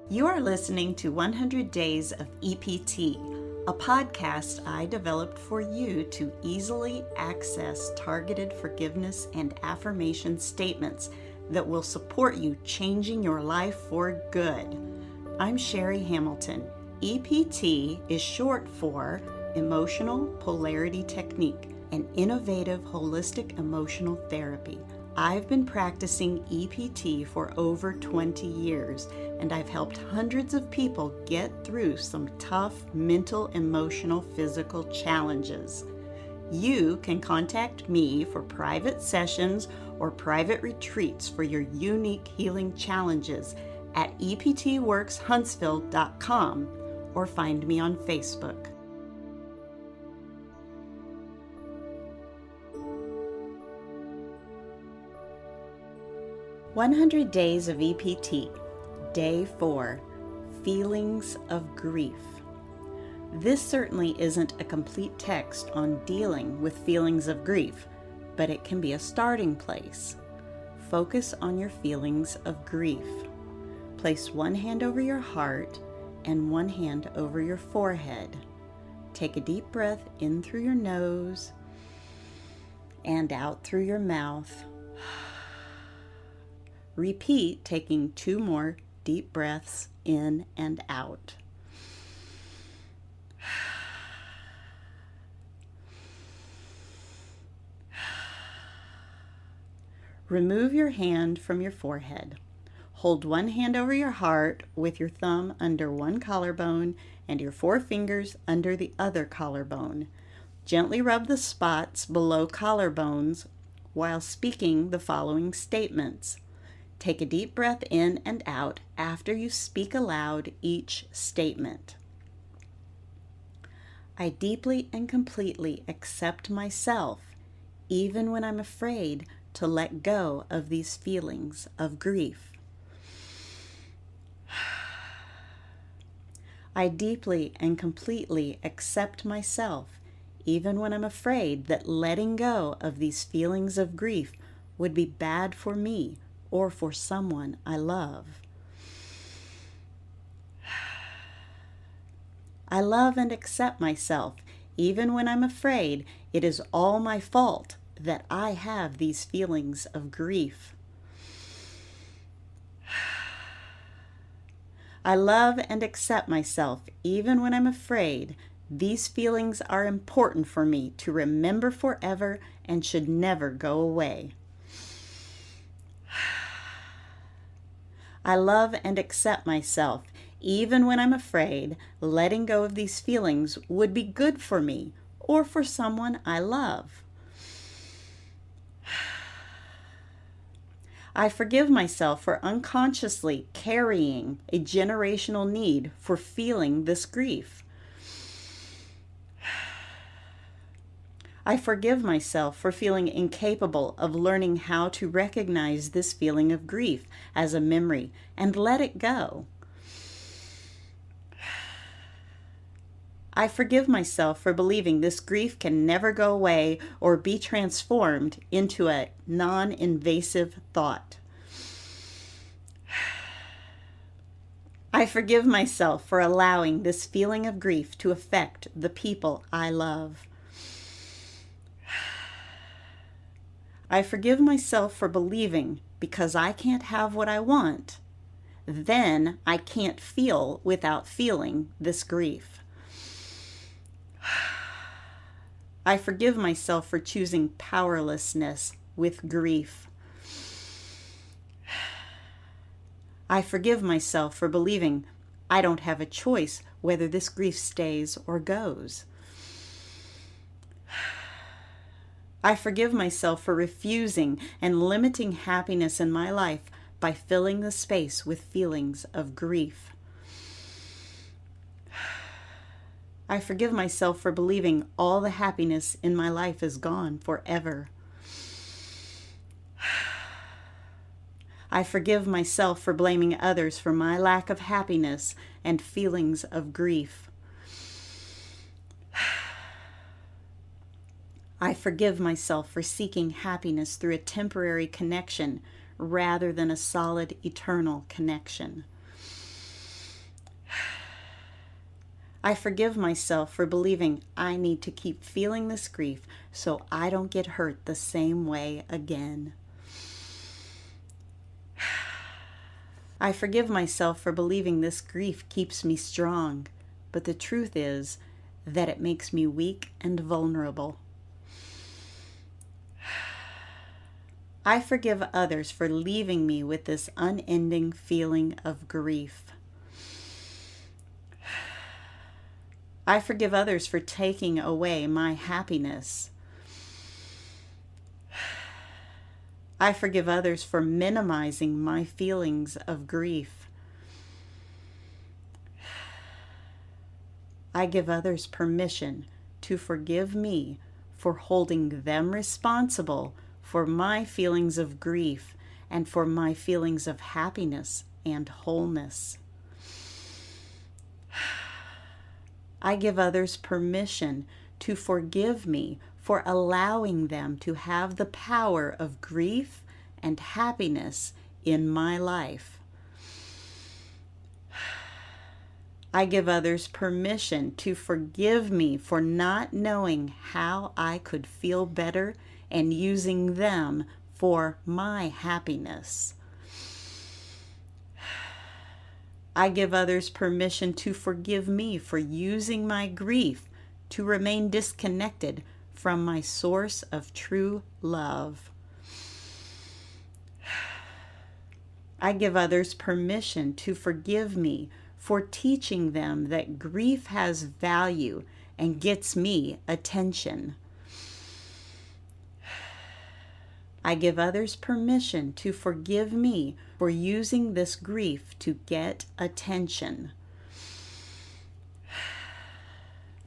You are listening to 100 Days of EPT, a podcast I developed for you to easily access targeted forgiveness and affirmation statements that will support you changing your life for good. I'm Sherry Hamilton. EPT is short for Emotional Polarity Technique, an innovative holistic emotional therapy. I've been practicing EPT for over 20 years, and I've helped hundreds of people get through some tough mental, emotional, physical challenges. You can contact me for private sessions or private retreats for your unique healing challenges at eptworkshuntsville.com or find me on Facebook. "100 Days of EPT, Day 4, Feelings of Grief." This certainly isn't a complete text on dealing with feelings of grief, but it can be a starting place. Focus on your feelings of grief. Place one hand over your heart and one hand over your forehead. Take a deep breath in through your nose and out through your mouth. Repeat, taking 2 more deep breaths in and out. Remove your hand from your forehead. Hold one hand over your heart with your thumb under one collarbone and your 4 fingers under the other collarbone. Gently rub the spots below collarbones while speaking the following statements. Take a deep breath in and out after you speak aloud each statement. I deeply and completely accept myself, even when I'm afraid to let go of these feelings of grief. I deeply and completely accept myself, even when I'm afraid that letting go of these feelings of grief would be bad for me or for someone I love. I love and accept myself, even when I'm afraid it is all my fault that I have these feelings of grief. I love and accept myself, even when I'm afraid these feelings are important for me to remember forever and should never go away. I love and accept myself, even when I'm afraid letting go of these feelings would be good for me or for someone I love. I forgive myself for unconsciously carrying a generational need for feeling this grief. I forgive myself for feeling incapable of learning how to recognize this feeling of grief as a memory and let it go. I forgive myself for believing this grief can never go away or be transformed into a non-invasive thought. I forgive myself for allowing this feeling of grief to affect the people I love. I forgive myself for believing because I can't have what I want, then I can't feel without feeling this grief. I forgive myself for choosing powerlessness with grief. I forgive myself for believing I don't have a choice whether this grief stays or goes. I forgive myself for refusing and limiting happiness in my life by filling the space with feelings of grief. I forgive myself for believing all the happiness in my life is gone forever. I forgive myself for blaming others for my lack of happiness and feelings of grief. I forgive myself for seeking happiness through a temporary connection rather than a solid, eternal connection. I forgive myself for believing I need to keep feeling this grief so I don't get hurt the same way again. I forgive myself for believing this grief keeps me strong, but the truth is that it makes me weak and vulnerable. I forgive others for leaving me with this unending feeling of grief. I forgive others for taking away my happiness. I forgive others for minimizing my feelings of grief. I give others permission to forgive me for holding them responsible for my feelings of grief and for my feelings of happiness and wholeness. I give others permission to forgive me for allowing them to have the power of grief and happiness in my life. I give others permission to forgive me for not knowing how I could feel better and using them for my happiness. I give others permission to forgive me for using my grief to remain disconnected from my source of true love. I give others permission to forgive me for teaching them that grief has value and gets me attention. I give others permission to forgive me for using this grief to get attention.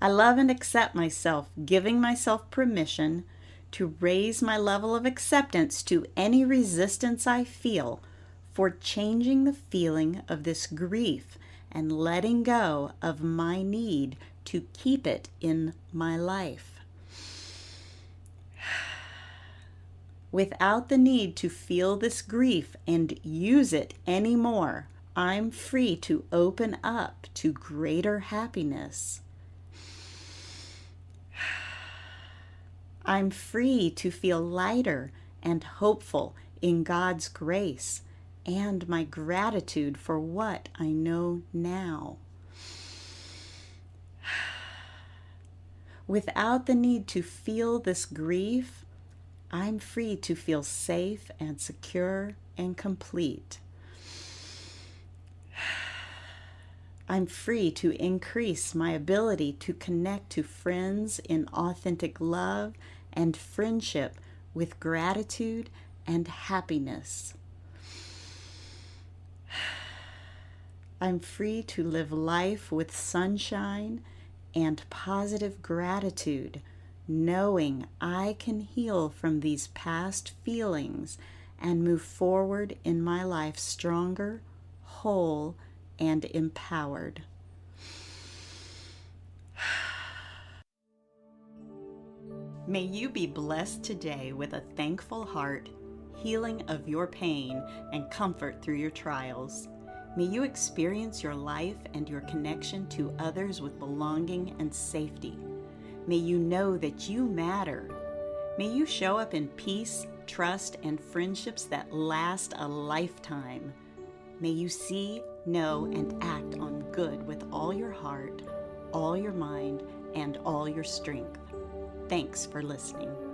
I love and accept myself, giving myself permission to raise my level of acceptance to any resistance I feel for changing the feeling of this grief and letting go of my need to keep it in my life. Without the need to feel this grief and use it anymore, I'm free to open up to greater happiness. I'm free to feel lighter and hopeful in God's grace and my gratitude for what I know now. Without the need to feel this grief, I'm free to feel safe and secure and complete. I'm free to increase my ability to connect to friends in authentic love and friendship with gratitude and happiness. I'm free to live life with sunshine and positive gratitude, knowing I can heal from these past feelings and move forward in my life stronger, whole, and empowered. May you be blessed today with a thankful heart, healing of your pain, and comfort through your trials. May you experience your life and your connection to others with belonging and safety. May you know that you matter. May you show up in peace, trust, and friendships that last a lifetime. May you see, know, and act on good with all your heart, all your mind, and all your strength. Thanks for listening.